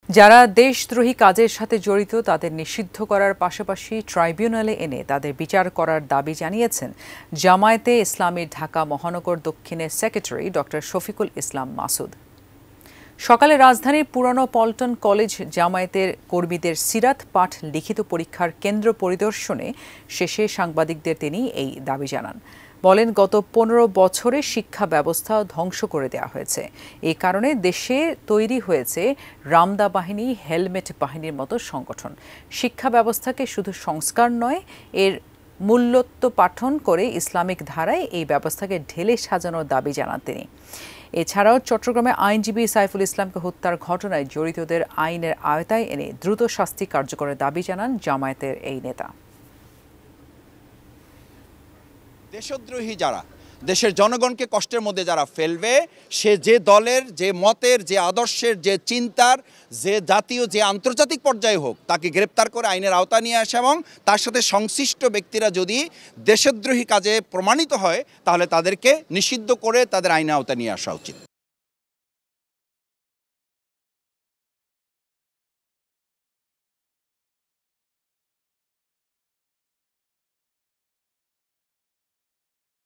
যারা দেশদ্রোহী কাজের সাথে জড়িত তাদের নিষিদ্ধ করার পাশাপাশি ট্রাইব্যুনালে এনে তাদের বিচার করার দাবি জানিয়েছেন জামায়াতে ইসলামীর ঢাকা মহানগর দক্ষিণের সেক্রেটারি ডক্টর শফিকুল ইসলাম মাসুদ। সকালে রাজধানীর পুরানো পল্টন কলেজ জামায়াতের কর্মীদের সিরাত পাঠ লিখিত পরীক্ষার কেন্দ্র পরিদর্শনে শেষে সাংবাদিকদের তিনি এই দাবি জানান। বলেন, গত 15 বছরে শিক্ষা ব্যবস্থা ধ্বংস করে দেওয়া হয়েছে। এই কারণে দেশে তৈরি হয়েছে রামদা বাহিনী, হেলমেট বাহিনীর মতো সংগঠন। শিক্ষা ব্যবস্থাকে শুধু সংস্কার নয়, এর মূল্যোত্ত পাঠন করে ইসলামিক ধারায় এই ব্যবস্থাকে ঢেলে সাজানোর দাবি জানান তিনি। এছাড়াও চট্টগ্রামে আইনজীবী সাইফুল ইসলামকে হত্যার ঘটনায় জড়িতদের আইনের আওতায় এনে দ্রুত শাস্তি কার্যকরের দাবি জানান জামায়াতের এই নেতা। দেশদ্রোহী যারা দেশের জনগণকে কষ্টের মধ্যে যারা ফেলবে, সে যে দলের, যে মতের, যে আদর্শের, যে চিন্তার, যে জাতীয়, যে আন্তর্জাতিক পর্যায়ে হোক, তাকে গ্রেপ্তার করে আইনের আওতা নিয়ে আসে এবং তার সাথে সংশ্লিষ্ট ব্যক্তিরা যদি দেশদ্রোহী কাজে প্রমাণিত হয় তাহলে তাদেরকে নিষিদ্ধ করে তাদের আইনের আওতা নিয়ে আসা উচিত।